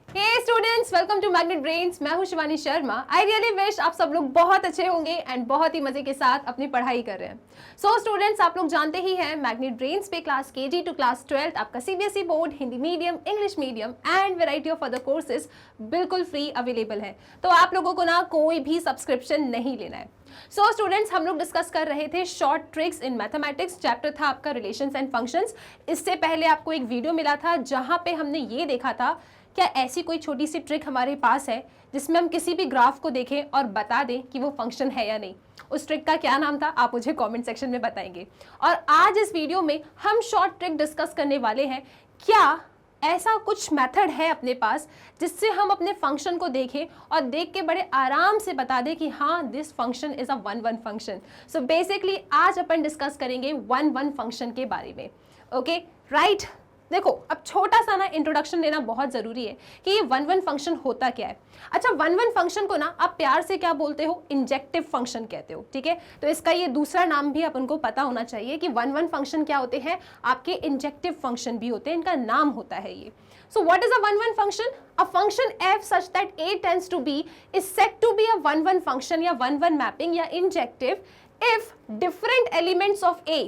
Hey students, welcome to Magnet Brains. मैं हूं Shivani Sharma. I really wish आप सब लोग बहुत अच्छे होंगे एंड बहुत ही मजे के साथ अपनी पढ़ाई कर रहे हैं। सो स्टूडेंट्स, आप लोग जानते ही हैं मैग्नेट ब्रेन्स पे क्लास केजी टू क्लास 12 आपका CBSE board, Hindi medium, English medium and variety of other courses बिल्कुल फ्री अवेलेबल है। तो आप लोगों को ना कोई भी सब्सक्रिप्शन नहीं लेना है। सो स्टूडेंट्स, हम लोग डिस्कस कर रहे थे short tricks in mathematics. Chapter था आपका रिलेशंस एंड फंक्शंस। इससे पहले आपको एक वीडियो मिला था जहां पे हमने ये देखा था क्या ऐसी कोई छोटी सी ट्रिक हमारे पास है जिसमें हम किसी भी ग्राफ को देखें और बता दें कि वो फंक्शन है या नहीं। उस ट्रिक का क्या नाम था आप मुझे कमेंट सेक्शन में बताएंगे। और आज इस वीडियो में हम शॉर्ट ट्रिक डिस्कस करने वाले हैं। क्या ऐसा कुछ मेथड है अपने पास जिससे हम अपने फंक्शन को देखें और देख के बड़े आराम से बता दें कि हाँ, this function is a one one function. So basically आज अपन डिस्कस करेंगे वन वन फंक्शन के बारे में। Okay right. देखो, अब छोटा सा ना इंट्रोडक्शन देना बहुत जरूरी है कि ये वन वन फंक्शन होता क्या है। अच्छा, वन वन फंक्शन को ना आप प्यार से क्या बोलते हो? इंजेक्टिव फंक्शन कहते हो। ठीक है, तो इसका ये दूसरा नाम भी अपन को पता होना चाहिए कि वन वन फंक्शन क्या होते हैं। आपके इंजेक्टिव फंक्शन भी होते हैं, इनका नाम होता है ये। So what is a one-one function? A function f such that a tends to b is said to be a one-one function या one-one mapping या injective if different elements of a,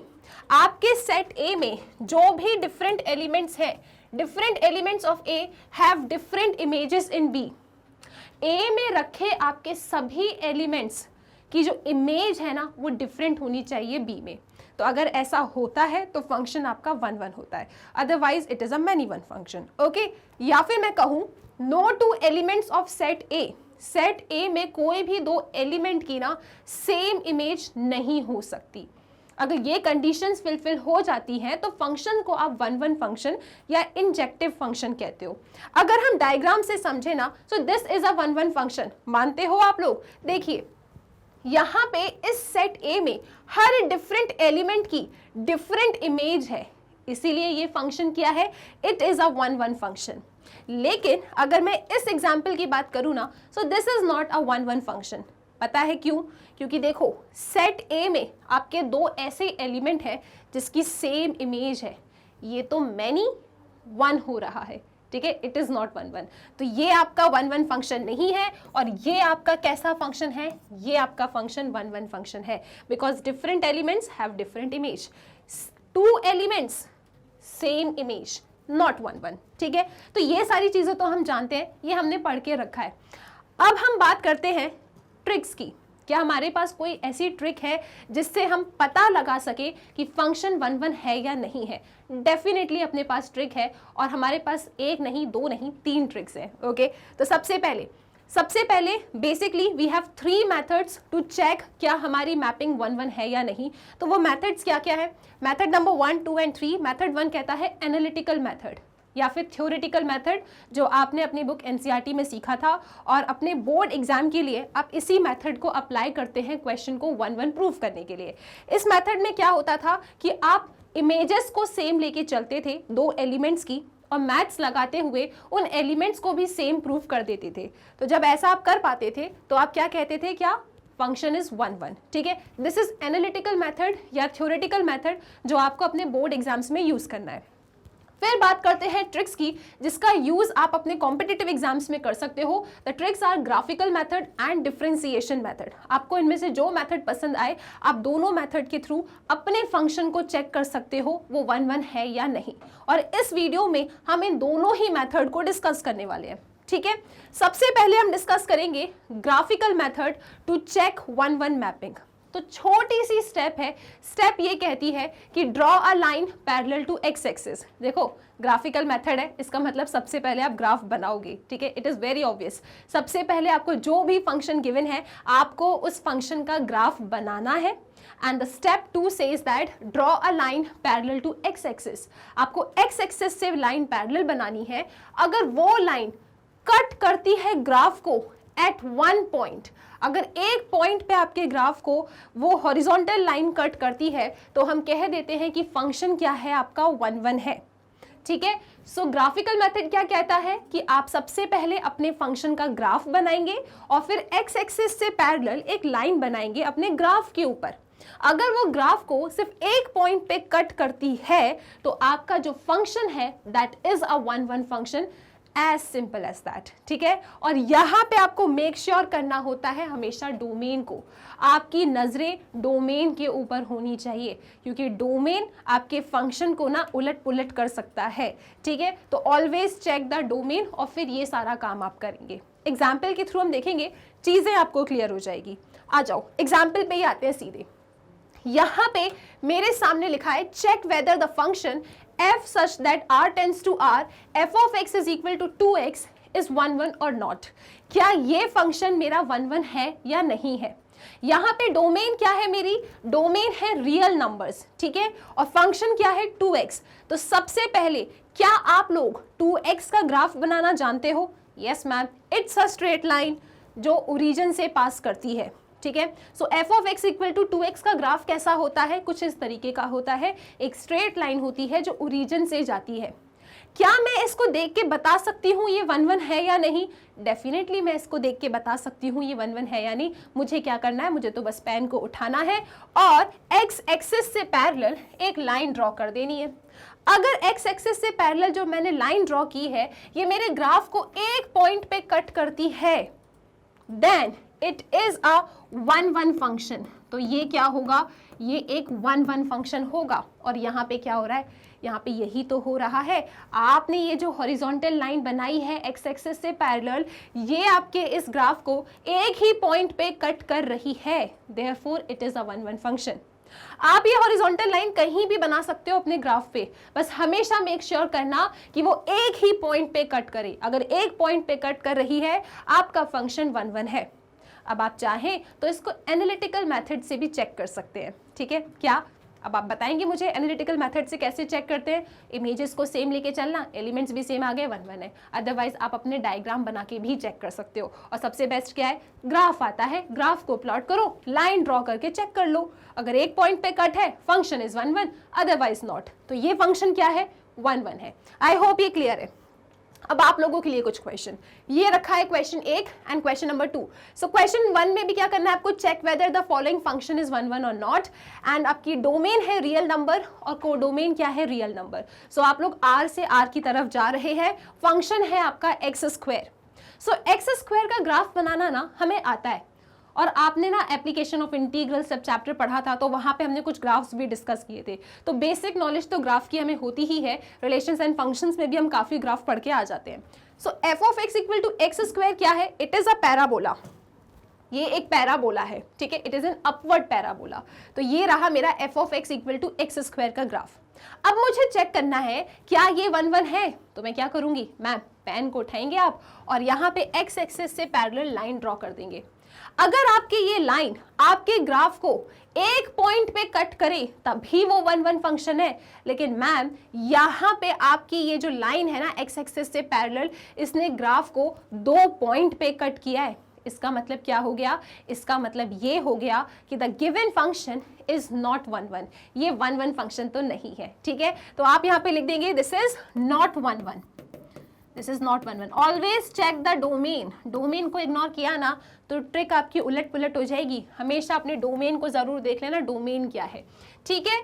आपके सेट A में जो भी different elements है, different elements of A have different images in B. A में रखे आपके सभी elements की जो इमेज है ना वो डिफरेंट होनी चाहिए बी में। तो अगर ऐसा होता है तो फंक्शन आपका वन वन होता है, otherwise it is a many one function. Okay, या फिर मैं कहूं no two elements of set A, set A में कोई भी दो एलिमेंट की ना सेम इमेज नहीं हो सकती। अगर ये कंडीशंस फिलफिल हो जाती हैं तो फंक्शन को आप वन वन फंक्शन या इंजेक्टिव फंक्शन कहते हो। अगर हम डायग्राम से समझे ना, सो this is a one one function. मानते हो आप लोग? देखिए यहाँ पे इस सेट ए में हर डिफरेंट एलिमेंट की डिफरेंट इमेज है, इसीलिए ये फंक्शन क्या है? It is a one one function. लेकिन अगर मैं इस एग्जाम्पल की बात करूँ ना, सो this is not a one one function. पता है क्यों? क्योंकि देखो सेट ए में आपके दो ऐसे एलिमेंट है जिसकी सेम इमेज है, ये तो मैनी वन हो रहा है। ठीक है, it is not one one. तो ये आपका वन वन फंक्शन नहीं है। और ये आपका कैसा फंक्शन है? ये आपका फंक्शन वन वन फंक्शन है, because different elements have different image. Two elements same image, not one one. ठीक है, तो ये सारी चीजें तो हम जानते हैं, ये हमने पढ़ के रखा है। अब हम बात करते हैं ट्रिक्स की। क्या हमारे पास कोई ऐसी ट्रिक है जिससे हम पता लगा सके कि फंक्शन वन वन है या नहीं है? डेफिनेटली अपने पास ट्रिक है, और हमारे पास एक नहीं, दो नहीं, तीन ट्रिक्स हैं। ओके, तो सबसे पहले basically we have three methods to check क्या हमारी मैपिंग वन वन है या नहीं। तो वो मेथड्स क्या क्या है? Method number 1, 2 and 3। मेथड 1 कहता है एनालिटिकल मेथड या फिर थ्योरेटिकल मेथड, जो आपने अपनी बुक एनसीईआरटी में सीखा था, और अपने बोर्ड एग्जाम के लिए आप इसी मेथड को अप्लाई करते हैं क्वेश्चन को वन वन प्रूफ करने के लिए। इस मेथड में क्या होता था कि आप इमेजेस को सेम लेके चलते थे दो एलिमेंट्स की, और मैथ्स लगाते हुए उन एलिमेंट्स को भी सेम प्रूफ कर देते थे। तो जब ऐसा आप कर पाते थे तो आप क्या कहते थे? क्या फंक्शन इज वन वन। ठीक है, दिस इज एनालिटिकल मेथड या थ्योरेटिकल मेथड जो आपको अपने बोर्ड एग्जाम्स में यूज करना है। फिर बात करते हैं ट्रिक्स की, जिसका यूज आप अपने कॉम्पिटिटिव एग्जाम्स में कर सकते हो। The tricks are graphical method and differentiation method. आपको इनमें से जो मेथड पसंद आए, आप दोनों मेथड के थ्रू अपने फंक्शन को चेक कर सकते हो वो वन वन है या नहीं। और इस वीडियो में हम इन दोनों ही मेथड को डिस्कस करने वाले हैं। ठीक है, सबसे पहले हम डिस्कस करेंगे graphical method to check one one mapping. तो छोटी सी स्टेप है। स्टेप ये कहती है कि draw a line parallel to X axis. देखो ग्राफिकल मेथड है, इसका मतलब सबसे पहले आप ग्राफ बनाओगे। ठीक है, इट इज वेरी ऑब्वियस। सबसे पहले आपको जो भी फंक्शन गिवन है आपको उस फंक्शन का ग्राफ बनाना है। And the step 2 says that draw a line parallel to X axis. आपको एक्स एक्सिस से लाइन पैरेलल बनानी है। अगर वो लाइन कट करती है ग्राफ को एट वन पॉइंट, अगर एक पॉइंट पे आपके ग्राफ को वो हॉरिजॉन्टल लाइन कट करती है तो हम कह देते हैं कि फंक्शन क्या है? आपका वन वन है। ठीक है, सो ग्राफिकल मेथड क्या कहता है कि आप सबसे पहले अपने फंक्शन का ग्राफ बनाएंगे और फिर एक्स एक्सिस से पैरेलल एक लाइन बनाएंगे अपने ग्राफ के ऊपर। अगर वो ग्राफ को सिर्फ एक पॉइंट पे कट करती है तो आपका जो फंक्शन है that is a one one function as simple as that, ठीक है। और यहाँ पे आपको मेक श्योर करना होता है हमेशा डोमेन को, आपकी नजरें डोमेन के ऊपर होनी चाहिए, क्योंकि डोमेन आपके फंक्शन को ना उलट पुलट कर सकता है, ठीक है। तो ऑलवेज चेक द डोमेन और फिर ये सारा काम आप करेंगे। एग्जाम्पल के थ्रू हम देखेंगे, चीजें आपको क्लियर हो जाएगी। आ जाओ एग्जाम्पल पे ही आते हैं सीधे। यहाँ पे मेरे सामने लिखा है check whether the function f such that r tends to r f of x is equal to 2x is 1 1 or not। क्या ये फंक्शन मेरा 1 1 है या नहीं है। यहाँ पे डोमेन क्या है, मेरी डोमेन है रियल नंबर्स, ठीक है, और फंक्शन क्या है 2x। तो सबसे पहले क्या आप लोग 2x का ग्राफ बनाना जानते हो। Yes ma'am, it's a straight line जो ओरिजिन से पास करती है, ठीक है। So f of x equal to 2x का ग्राफ कैसा होता है, कुछ इस तरीके का होता है, एक स्ट्रेट लाइन होती है जो ओरिजिन से जाती है। क्या मैं इसको देख के बता सकती हूँ ये 1 1 है या नहीं। डेफिनेटली मैं इसको देख के बता सकती हूँ ये 1 1 है या नहीं। मुझे क्या करना है, मुझे तो बस पेन को उठाना है और x एक्सिस से पैरेलल एक लाइन ड्रॉ कर देनी है। अगर x एक्सिस से पैरेलल जो मैंने लाइन ड्रॉ की है ये मेरे ग्राफ को एक पॉइंट पे कट करती है, then it is a 1 1 function. तो ये क्या होगा, ये एक 1 1 फंक्शन होगा। और यहाँ पे क्या हो रहा है, यहाँ पे यही तो हो रहा है। आपने ये जो हॉरिजॉन्टल लाइन बनाई है एक्स एक्सिस से पैरेलल, ये आपके इस ग्राफ को एक ही पॉइंट पे कट कर रही है, therefore it is a 1 1 function. आप ये हॉरिजॉन्टल लाइन कहीं भी बना सकते हो अपने ग्राफ पे, बस हमेशा मेक श्योर करना कि वो एक ही पॉइंट पे कट करे। अगर एक पॉइंट पे कट कर रही है आपका फंक्शन 1 1 है। अब आप चाहें तो इसको एनालिटिकल मेथड से भी चेक कर सकते हैं, ठीक है। क्या अब आप बताएंगे मुझे एनालिटिकल मेथड से कैसे चेक करते हैं। इमेजेस को सेम लेके चलना, एलिमेंट्स भी सेम आ गए 1 1 है। अदरवाइज आप अपने डायग्राम बना के भी चेक कर सकते हो। और सबसे बेस्ट क्या है, ग्राफ आता है, ग्राफ को प्लॉट करो, लाइन ड्रॉ करके चेक कर लो। अगर एक पॉइंट पे कट है फंक्शन इज 1 1, अदरवाइज नॉट। तो ये फंक्शन क्या है, 1 1 है। आई होप ये क्लियर है। अब आप लोगों के लिए कुछ क्वेश्चन ये रखा है, question 1 and question number 2। So question 1 में भी क्या करना है आपको, check whether the following function is 1 1 और नॉट। एंड आपकी डोमेन है रियल नंबर और कोडोमेन क्या है, रियल नंबर। सो आप लोग r से r की तरफ जा रहे हैं, फंक्शन है आपका एक्स स्क्वायर। सो एक्स स्क्वायर का ग्राफ बनाना ना हमें आता है, और आपने ना एप्लीकेशन ऑफ इंटीग्रल सब चैप्टर पढ़ा था, तो वहाँ पे हमने कुछ ग्राफ्स भी डिस्कस किए थे। तो बेसिक नॉलेज तो ग्राफ की हमें होती ही है, रिलेशंस एंड फंक्शंस में भी हम काफ़ी ग्राफ पढ़ के आ जाते हैं। So F of X equal to X square क्या है, इट इज़ अ पैराबोला। ये एक पैराबोला है, ठीक है, it is an upward parabola. तो ये रहा मेरा F of X equal to X square का ग्राफ। अब मुझे चेक करना है क्या ये 1 1 है। तो मैं क्या करूँगी, मैम पेन को उठाएंगे आप और यहाँ पे एक्स एक्सिस से पैरेलल लाइन ड्रॉ कर देंगे। अगर आपकी ये लाइन आपके ग्राफ को एक पॉइंट पे कट करे तभी वो 1 1 फंक्शन है। लेकिन मैम यहाँ पे आपकी ये जो लाइन है ना एक्स एक्सिस से पैरेलल, इसने ग्राफ को 2 पॉइंट पे कट किया है। इसका मतलब क्या हो गया, इसका मतलब ये हो गया कि the given function is not 1 1। ये 1 1 फंक्शन तो नहीं है, ठीक है। तो आप यहाँ पे लिख देंगे this is not 1 1, this is not 1 1। Always check the domain. Domain को इग्नोर किया ना तो ट्रिक आपकी उलट पुलट हो जाएगी। हमेशा अपने डोमेन को जरूर देख लेना, डोमेन क्या है, ठीक है।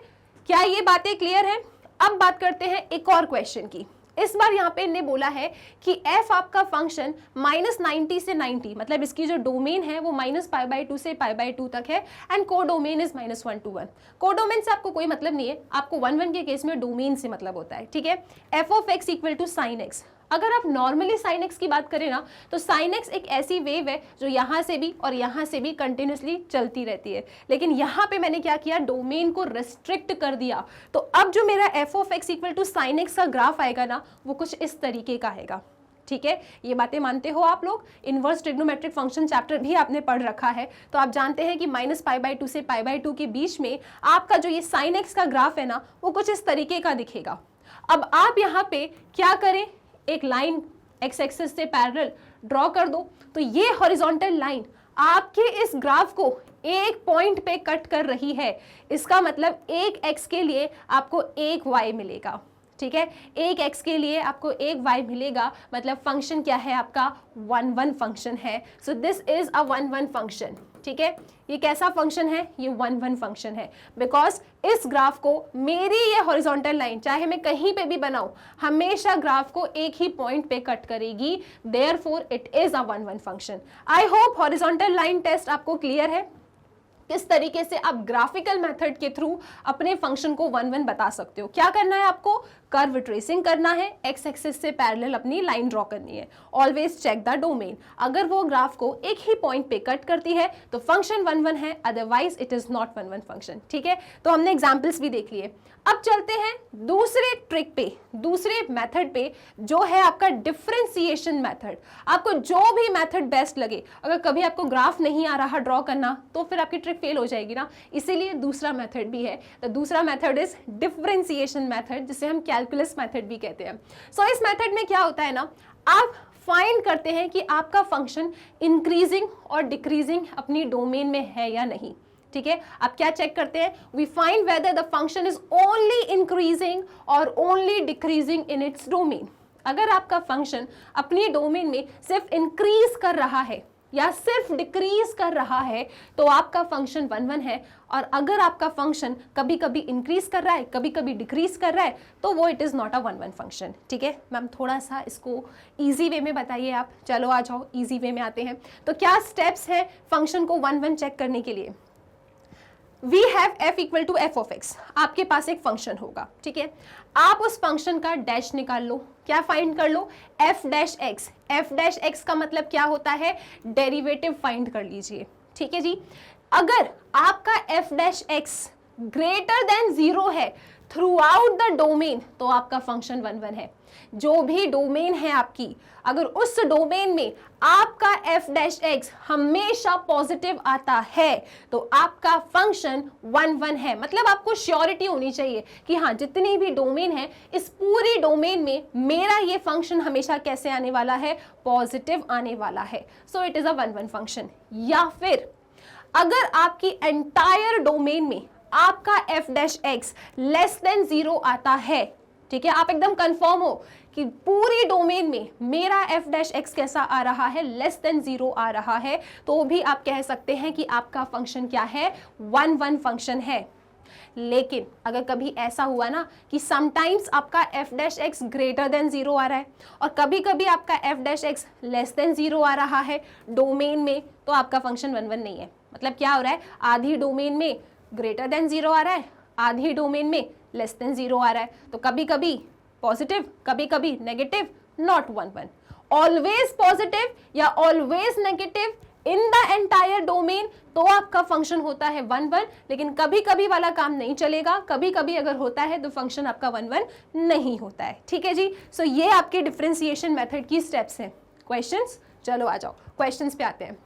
क्या ये बातें क्लियर है। अब बात करते हैं एक और क्वेश्चन की। इस बार यहाँ पे इन्होंने बोला है कि f आपका फंक्शन -90 से 90, मतलब इसकी जो डोमेन है वो -π/2 से π/2 तक है and codomain is -1 to 1। Codomain से आपको कोई मतलब नहीं है, आपको 1 1 के केस में डोमेन से मतलब होता है, ठीक है। f of x equal to sine X. अगर आप नॉर्मली साइन एक्स की बात करें ना तो साइन एक्स एक ऐसी वेव है जो यहाँ से भी और यहाँ से भी कंटिन्यूसली चलती रहती है। लेकिन यहाँ पे मैंने क्या किया, डोमेन को रेस्ट्रिक्ट कर दिया। तो अब जो मेरा F of X equal to sine X का ग्राफ आएगा ना वो कुछ इस तरीके का आएगा, ठीक है। ये बातें मानते हो आप लोग। इनवर्स ट्रिग्नोमेट्रिक फंक्शन चैप्टर भी आपने पढ़ रखा है, तो आप जानते हैं कि -π/2 से π/2 के बीच में आपका जो ये साइन एक्स का ग्राफ है ना वो कुछ इस तरीके का दिखेगा। अब आप यहाँ पे क्या करें, एक लाइन एक्स एक्सिस से पैरेलल ड्रॉ कर दो। तो ये हॉरिजॉन्टल लाइन आपके इस ग्राफ को एक पॉइंट पे कट कर रही है। इसका मतलब एक x के लिए आपको एक y मिलेगा, ठीक है। एक x के लिए आपको एक y मिलेगा, मतलब फंक्शन क्या है आपका 1 1 फंक्शन है। सो दिस इज अ 1 1 फंक्शन। ठीक है, ये कैसा फंक्शन है, ये 1 1 फंक्शन है, बिकॉज इस ग्राफ को मेरी ये हॉरिजॉन्टल लाइन चाहे मैं कहीं पे भी बनाऊं हमेशा ग्राफ को एक ही पॉइंट पे कट करेगी, therefore it is a 1 1 function. I hope horizontal line test आपको क्लियर है, किस तरीके से आप ग्राफिकल मेथड के थ्रू अपने फंक्शन को 1 1 बता सकते हो। क्या करना है आपको, कर्व ट्रेसिंग करना है, एक्स एक्सिस से पैरेलल अपनी लाइन ड्रॉ करनी है, ऑलवेज चेक द डोमेन, अगर वो ग्राफ को एक ही पॉइंट पे कट करती है तो फंक्शन 1 1 है, otherwise it is not 1 1 function. ठीक है, तो हमने एग्जांपल्स भी देख लिए। अब चलते हैं दूसरे ट्रिक पे, दूसरे मेथड पे, जो है आपका डिफरेंशिएशन मेथड। आपको जो भी मेथड बेस्ट लगे, अगर कभी आपको ग्राफ नहीं आ रहा ड्रॉ करना तो फिर आपकी ट्रिक फेल हो जाएगी ना, इसीलिए दूसरा मेथड भी है। तो दूसरा मेथड इज डिफरेंशिएशन मेथड, जिसे हम कैलकुलस मेथड भी कहते हैं। सो इस मेथड में क्या होता है ना, आप फाइंड करते हैं कि आपका फंक्शन इंक्रीजिंग और डिक्रीजिंग अपनी डोमेन में है या नहीं। ठीक है, आप क्या चेक करते हैं, we find whether the function is only increasing और only decreasing in its domain. अगर आपका फंक्शन अपनी डोमेन में सिर्फ इंक्रीज कर रहा है या सिर्फ डिक्रीज कर रहा है तो आपका फंक्शन 1 1 है, और अगर आपका फंक्शन कभी कभी इंक्रीज कर रहा है कभी कभी डिक्रीज कर रहा है तो वो it is not a 1 1 function. ठीक है मैम, थोड़ा सा इसको इजी वे में बताइए आप। चलो आ जाओ, इजी वे में आते हैं। तो क्या स्टेप्स हैं फंक्शन को 1 1 चेक करने के लिए। We have f equal to F of X, आपके पास एक फंक्शन होगा, ठीक है, आप उस फंक्शन का डैश निकाल लो, क्या फाइंड कर लो, f dash x. f dash x का मतलब क्या होता है, डेरिवेटिव फाइंड कर लीजिए। ठीक है जी, अगर आपका f dash x greater than 0 है थ्रू आउट द डोमेन तो आपका फंक्शन 1 1 है। जो भी डोमेन है आपकी, अगर उस डोमेन में आपका f डैश एक्स हमेशा पॉजिटिव आता है तो आपका फंक्शन 1 1 है। मतलब आपको श्योरिटी होनी चाहिए कि हाँ, जितनी भी डोमेन है इस पूरी डोमेन में मेरा ये फंक्शन हमेशा कैसे आने वाला है, पॉजिटिव आने वाला है। So it is a 1 1 function. या फिर अगर आपकी एंटायर डोमेन में आपका f dash x less than 0 आता है, ठीक है, आप एकदम कंफर्म हो कि पूरी डोमेन में मेरा f डैश एक्स कैसा आ रहा है, लेस देन 0 आ रहा है, तो भी आप कह सकते हैं कि आपका फंक्शन क्या है, 1 1 फंक्शन है। लेकिन अगर कभी ऐसा हुआ ना कि समटाइम्स आपका f dash x greater than 0 आ रहा है और कभी कभी आपका f dash x less than 0 आ रहा है डोमेन में, तो आपका फंक्शन 1 1 नहीं है। मतलब क्या हो रहा है, आधी डोमेन में ग्रेटर देन 0 आ रहा है, आधी डोमेन में लेस देन 0 आ रहा है, तो कभी कभी पॉजिटिव कभी कभी नेगेटिव, नॉट 1 1। ऑलवेज पॉजिटिव या always negative in the entire domain तो आपका फंक्शन होता है 1 1। लेकिन कभी कभी वाला काम नहीं चलेगा, कभी कभी अगर होता है तो फंक्शन आपका 1 1 नहीं होता है। ठीक है जी, सो ये आपके डिफरेंशिएशन मेथड की स्टेप्स हैं। क्वेश्चंस, चलो आ जाओ क्वेश्चंस पे आते हैं।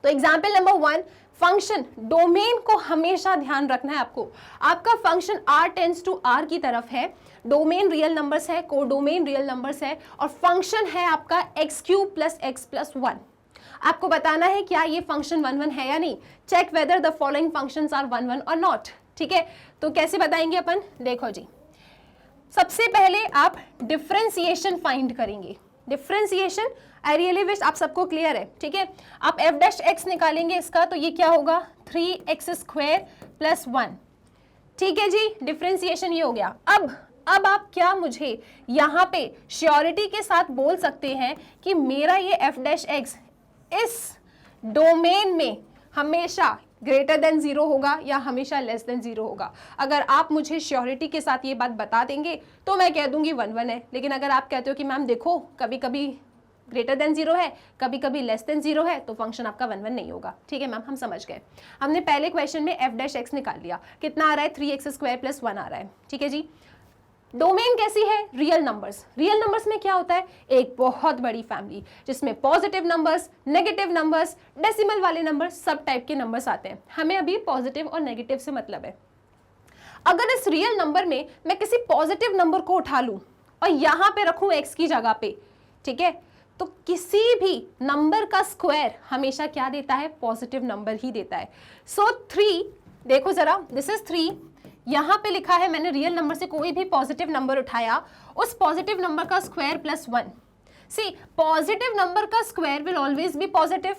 तो एग्जाम्पल नंबर 1, फंक्शन डोमेन को हमेशा ध्यान रखना है आपको। आपका function r tends to r की तरफ है, डोमेन रियल नंबर्स है, कोडोमेन रियल नंबर्स है, और फंक्शन है आपका X cube plus X plus 1। आपको बताना है क्या ये फंक्शन 1 1 है या नहीं। Check whether the following functions are 1 1 और नॉट। ठीक है, तो कैसे बताएंगे अपन, देखो जी, सबसे पहले आप डिफरेंशिएशन फाइंड करेंगे। डिफरेंशिएशन आई रियली विश आप सबको क्लियर है। ठीक है, आप f डैश एक्स निकालेंगे इसका तो ये क्या होगा, 3x स्क्वायर प्लस 1। ठीक है जी, डिफरेंशिएशन ये हो गया। अब आप क्या मुझे यहाँ पे श्योरिटी के साथ बोल सकते हैं कि मेरा ये f डैश एक्स इस डोमेन में हमेशा ग्रेटर देन 0 होगा या हमेशा लेस देन 0 होगा। अगर आप मुझे श्योरिटी के साथ ये बात बता देंगे तो मैं कह दूंगी 1 1 है। लेकिन अगर आप कहते हो कि मैम देखो कभी कभी ग्रेटर देन 0 है कभी कभी लेस देन 0 है, तो फंक्शन आपका 1 1 नहीं होगा। ठीक है मैम, हम समझ गए। हमने पहले क्वेश्चन में f डैश एक्स निकाल लिया, कितना आ रहा है, 3x स्क्वायर प्लस 1 आ रहा है। ठीक है जी, डोमेन कैसी है, रियल नंबर्स। रियल नंबर्स में क्या होता है, एक बहुत बड़ी फैमिली जिसमें positive numbers, negative numbers, decimal वाले नंबर्स, सब टाइप के नंबर्स आते हैं। हमें अभी पॉजिटिव और नेगेटिव से मतलब है। अगर इस रियल नंबर में मैं किसी पॉजिटिव नंबर को उठा लूं और यहां पे रखूं x की जगह पे, ठीक है, तो किसी भी नंबर का स्क्वायर हमेशा क्या देता है, पॉजिटिव नंबर ही देता है। सो 3, देखो जरा, दिस इज 3, यहां पे लिखा है मैंने रियल नंबर से कोई भी पॉजिटिव नंबर उठाया, उस पॉजिटिव नंबर का स्क्वायर प्लस 1। सी, पॉजिटिव नंबर का square will always be positive.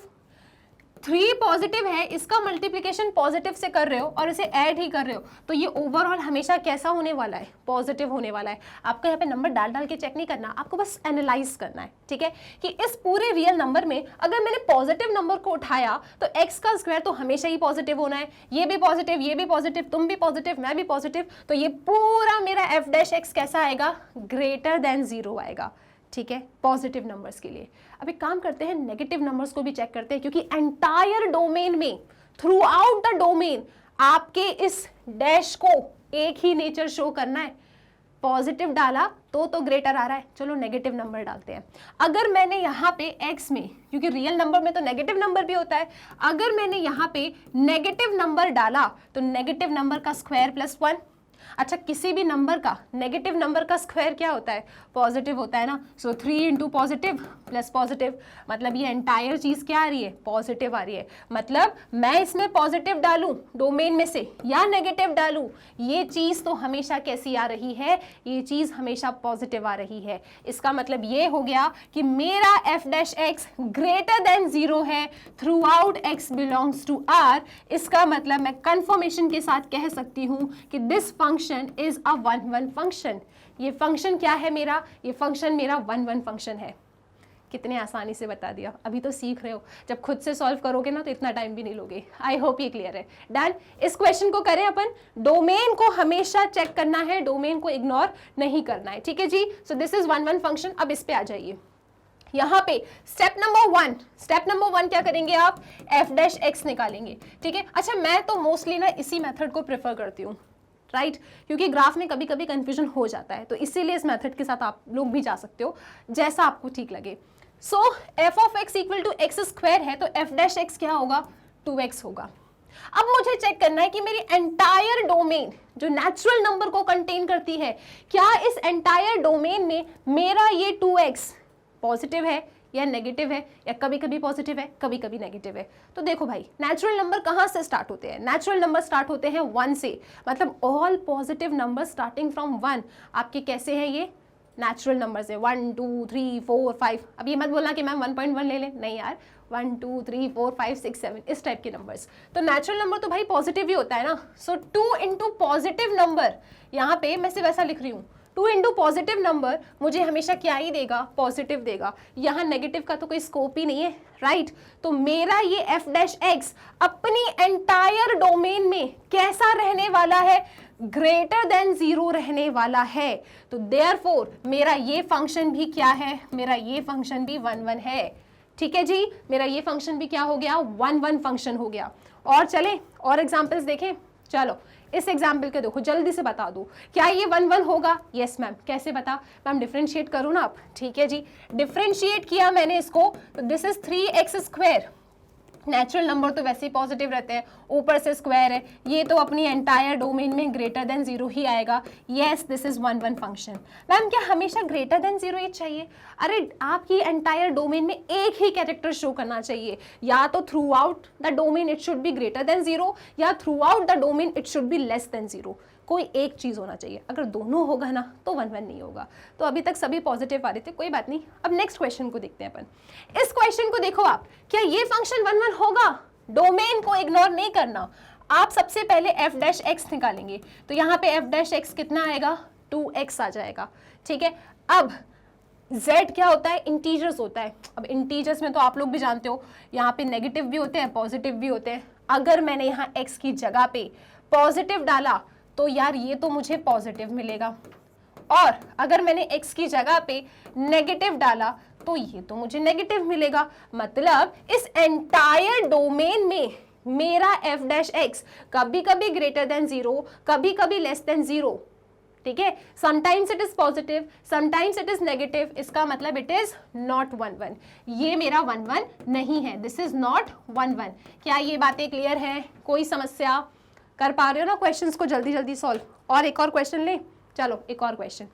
3 positive है, इसका मल्टीप्लिकेशन पॉजिटिव से कर रहे हो और इसे ऐड ही कर रहे हो, तो ये ओवरऑल हमेशा कैसा होने वाला है, पॉजिटिव होने वाला है। आपको यहाँ पे नंबर डाल डाल के चेक नहीं करना, आपको बस एनालाइज करना है, ठीक है, कि इस पूरे रियल नंबर में अगर मैंने पॉजिटिव नंबर को उठाया तो x का स्क्वायर तो हमेशा ही पॉजिटिव होना है, ये भी पॉजिटिव, ये भी पॉजिटिव, तुम भी पॉजिटिव, मैं भी पॉजिटिव, तो ये पूरा मेरा f डैश x कैसा आएगा, ग्रेटर देन 0 आएगा, ठीक है, पॉजिटिव नंबर्स के लिए। अब एक काम करते हैं, नेगेटिव नंबर्स को भी चेक करते हैं, क्योंकि एंटायर डोमेन में, थ्रू आउट द डोमेन, आपके इस डैश को एक ही नेचर शो करना है। पॉजिटिव डाला तो ग्रेटर आ रहा है, चलो नेगेटिव नंबर डालते हैं। अगर मैंने यहाँ पे x में, क्योंकि रियल नंबर में तो नेगेटिव नंबर भी होता है, अगर मैंने यहाँ पे नेगेटिव नंबर डाला तो नेगेटिव नंबर का स्क्वायर प्लस 1। अच्छा, किसी भी नंबर का, नेगेटिव नंबर का स्क्वायर क्या होता है, पॉजिटिव होता है ना, सो 3 इंटू पॉजिटिव प्लस पॉजिटिव, मतलब ये एंटायर चीज क्या आ रही है, पॉजिटिव आ रही है। मतलब मैं इसमें पॉजिटिव डालूं डोमेन में से या नेगेटिव डालूं, ये चीज तो हमेशा कैसी आ रही है, ये चीज हमेशा पॉजिटिव आ रही है। इसका मतलब ये हो गया कि मेरा f dash x greater than 0 है throughout x belongs to r। इसका मतलब मैं कंफर्मेशन के साथ कह सकती हूं कि this function is a 1-1 function. ये फंक्शन क्या है मेरा, ये फंक्शन मेरा 1-1 फंक्शन है। कितने आसानी से बता दिया, अभी तो सीख रहे हो, जब खुद से सॉल्व करोगे ना तो इतना टाइम भी नहीं लोगे। आई होप ये क्लियर है। डन, इस क्वेश्चन को करें अपन। डोमेन को हमेशा चेक करना है, डोमेन को इग्नोर नहीं करना है, ठीक है जी। So this is 1-1 function. अब इस पे आ जाइए, यहाँ पे स्टेप नंबर 1 क्या करेंगे आप, f डैश x निकालेंगे, ठीक है। अच्छा, मैं तो मोस्टली ना इसी मेथड को प्रेफर करती हूँ, राइट, क्योंकि ग्राफ में कभी कभी कंफ्यूजन हो जाता है, तो इसीलिए इस मेथड के साथ आप लोग भी जा सकते हो, जैसा आपको ठीक लगे। So f of x equal to X square है, तो f डैश x क्या होगा, 2x होगा। अब मुझे चेक करना है कि मेरी एंटायर डोमेन जो नेचुरल नंबर को कंटेन करती है, क्या इस एंटायर डोमेन में मेरा ये 2x पॉजिटिव है या नेगेटिव है, या कभी कभी पॉजिटिव है कभी कभी नेगेटिव है। तो देखो भाई, नेचुरल नंबर कहाँ से स्टार्ट होते हैं, नेचुरल नंबर स्टार्ट होते हैं 1 से, मतलब all positive number starting from 1 आपके कैसे हैं, ये नेचुरल नंबर है। 1 2 3 4 5। अब ये मत बोलना कि मैम 1.1 ले लें, नहीं यार, 1 2 3 4 5 6 7 इस टाइप के नंबर्स। तो नेचुरल नंबर तो भाई पॉजिटिव ही होता है ना। सो 2 इंटू पॉजिटिव नंबर, यहाँ पे मैं सिर्फ ऐसा लिख रही हूँ, 2 इंटू पॉजिटिव नंबर मुझे हमेशा क्या ही देगा, पॉजिटिव देगा। यहाँ नेगेटिव का तो कोई स्कोप ही नहीं है, राइट। तो मेरा ये f डैश x अपनी एंटायर डोमेन में कैसा रहने वाला है, ग्रेटर देन 0 रहने वाला है। तो देयरफॉर मेरा ये फंक्शन भी क्या है, मेरा ये फंक्शन भी 1-1 है, ठीक है जी। मेरा ये फंक्शन भी क्या हो गया, 1-1 फंक्शन हो गया। और चले और एग्जाम्पल्स देखें, चलो इस एग्जाम्पल के देखो, जल्दी से बता दो, क्या ये 1-1 होगा, यस मैम। कैसे बता, मैम डिफरेंशिएट करो ना आप, ठीक है जी। डिफरेंशिएट किया मैंने इसको, तो this is 3x square. Natural number तो वैसे ही पॉजिटिव रहते हैं, ऊपर से स्क्वायर है, ये तो अपनी एंटायर डोमेन में ग्रेटर देन 0 ही आएगा। Yes, this is 1-1 function. Ma'am क्या हमेशा ग्रेटर देन 0 ही चाहिए? अरे आपकी एंटायर डोमेन में एक ही कैरेक्टर शो करना चाहिए, या तो through out the domain it should be greater than 0, या through out the domain it should be less than 0। कोई एक चीज होना चाहिए, अगर दोनों होगा ना तो 1-1 नहीं होगा। तो अभी तक सभी पॉजिटिव आ रहे थे, कोई बात नहीं। अब नेक्स्ट क्वेश्चन को देखते हैं अपन। इस क्वेश्चन को देखो आप, क्या ये फंक्शन 1-1 होगा? डोमेन को इग्नोर नहीं करना। आप सबसे पहले f डैश x निकालेंगे, तो यहाँ पे f डैश x कितना आएगा, 2x आ जाएगा, ठीक है। अब z क्या होता है, इंटीजर्स होता है। अब इंटीजर्स में तो आप लोग भी जानते हो, यहाँ पे नेगेटिव भी होते हैं पॉजिटिव भी होते हैं। अगर मैंने यहाँ x की जगह पे पॉजिटिव डाला तो यार ये तो मुझे पॉजिटिव मिलेगा, और अगर मैंने x की जगह पे नेगेटिव डाला तो ये तो मुझे नेगेटिव मिलेगा। मतलब इस एंटायर डोमेन में मेरा f डैश x कभी कभी ग्रेटर देन 0, कभी कभी लेस देन 0, ठीक है। Sometimes it is positive, sometimes it is negative. इसका मतलब इट इज नॉट 1-1। ये मेरा 1-1 नहीं है, दिस इज नॉट 1-1। क्या ये बातें क्लियर है? कोई समस्या? कर पा रहे हो ना क्वेश्चंस को जल्दी जल्दी सॉल्व? और एक और क्वेश्चन ले, चलो एक और question.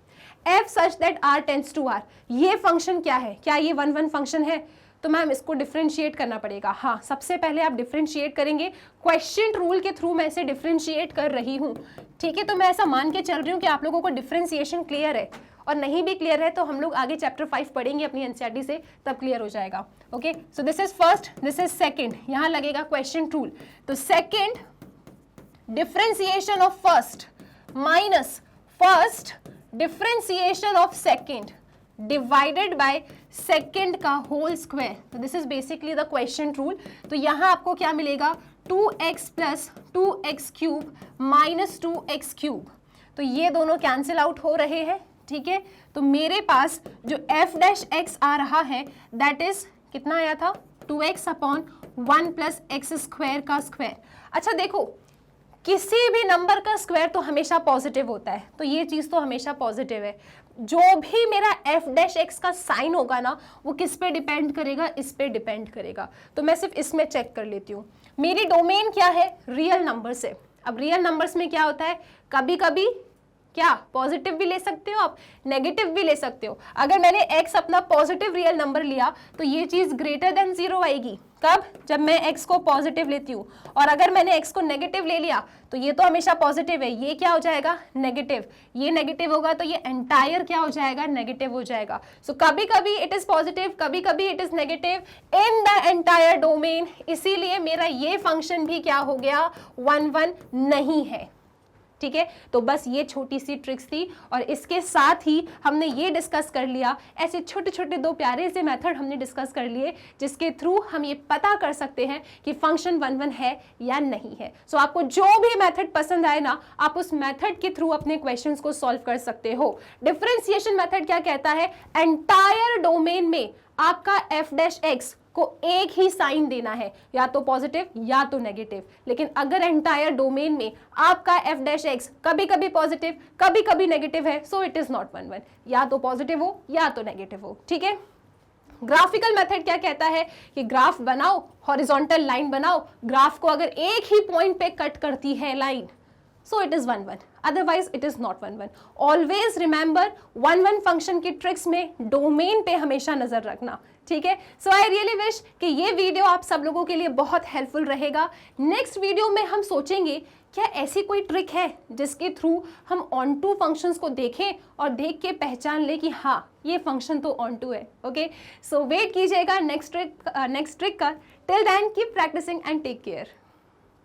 f such that r tends to r, ये फंक्शन क्या है? क्या ये 1-1 फंक्शन है? तो मैम इसको डिफरेंशिएट करना पड़ेगा। हाँ, सबसे पहले आप डिफरेंशिएट करेंगे, क्वेश्चन रूल के थ्रू मैं इसे डिफरेंशिएट कर रही हूँ, ठीक है। तो मैं ऐसा मान के चल रही हूँ कि आप लोगों को डिफरेंशिएशन क्लियर है। और नहीं भी क्लियर है तो हम लोग आगे चैप्टर 5 पढ़ेंगे अपनी एनसीईआरटी से, तब क्लियर हो जाएगा। Okay, so this is first, this is second, यहाँ लगेगा क्वेश्चन टूल। तो second, differentiation of first minus first differentiation of second divided by second का होल स्क्वायर। तो this is basically the question rule. तो यहाँ आपको क्या मिलेगा, 2x plus 2x cube minus 2x cube. तो ये दोनों कैंसिल आउट हो रहे हैं, ठीक है। तो मेरे पास जो f डैश x आ रहा है दैट इज कितना आया था, 2x upon 1 plus x square का स्क्वायर। अच्छा देखो, किसी भी नंबर का स्क्वायर तो हमेशा पॉजिटिव होता है, तो ये चीज़ तो हमेशा पॉजिटिव है। जो भी मेरा f डैश x का साइन होगा ना, वो किस पे डिपेंड करेगा, इस पे डिपेंड करेगा। तो मैं सिर्फ इसमें चेक कर लेती हूँ। मेरी डोमेन क्या है, रियल नंबर से। अब रियल नंबर्स में क्या होता है, कभी कभी क्या पॉजिटिव भी ले सकते हो आप, नेगेटिव भी ले सकते हो। अगर मैंने x अपना पॉजिटिव रियल नंबर लिया तो ये चीज़ ग्रेटर देन 0 आएगी। कब, जब मैं x को पॉजिटिव लेती हूँ। और अगर मैंने x को नेगेटिव ले लिया तो ये तो हमेशा पॉजिटिव है, ये क्या हो जाएगा, नेगेटिव। ये नेगेटिव होगा तो ये एंटायर क्या हो जाएगा, नेगेटिव हो जाएगा। सो कभी कभी इट इज पॉजिटिव, कभी कभी it is negative in the entire domain. इसीलिए मेरा ये फंक्शन भी क्या हो गया, 1 1 नहीं है, ठीक है। तो बस ये छोटी सी ट्रिक्स थी, और इसके साथ ही हमने ये डिस्कस कर लिया, ऐसे छोटे छोटे दो प्यारे से मेथड हमने डिस्कस कर लिए जिसके थ्रू हम ये पता कर सकते हैं कि फंक्शन 1 1 है या नहीं है। सो आपको जो भी मेथड पसंद आए ना, आप उस मेथड के थ्रू अपने क्वेश्चंस को सॉल्व कर सकते हो। डिफरेंशिएशन मेथड क्या कहता है, एंटायर डोमेन में आपका f डैश x को एक ही साइन देना है, या तो पॉजिटिव या तो नेगेटिव। लेकिन अगर एंटायर डोमेन में आपका f डैश x कभी कभी पॉजिटिव कभी कभी नेगेटिव है, सो इट इज नॉट 1 1, या तो पॉजिटिव हो या तो नेगेटिव हो, ठीक है। ग्राफिकल मेथड क्या कहता है कि ग्राफ बनाओ, हॉरिजॉन्टल लाइन बनाओ, ग्राफ को अगर एक ही पॉइंट पे कट करती है line, so it is 1 1, otherwise it is not 1 1. Always remember 1 1 function की ट्रिक्स में डोमेन पे हमेशा नजर रखना, ठीक है। सो आई रियली विश कि ये वीडियो आप सब लोगों के लिए बहुत हेल्पफुल रहेगा। नेक्स्ट वीडियो में हम सोचेंगे क्या ऐसी कोई ट्रिक है जिसके थ्रू हम ऑन टू फंक्शंस को देखें और देख के पहचान ले कि हाँ ये फंक्शन तो ऑन टू है। ओके, सो वेट कीजिएगा नेक्स्ट ट्रिक का। Till then keep practicing and take care.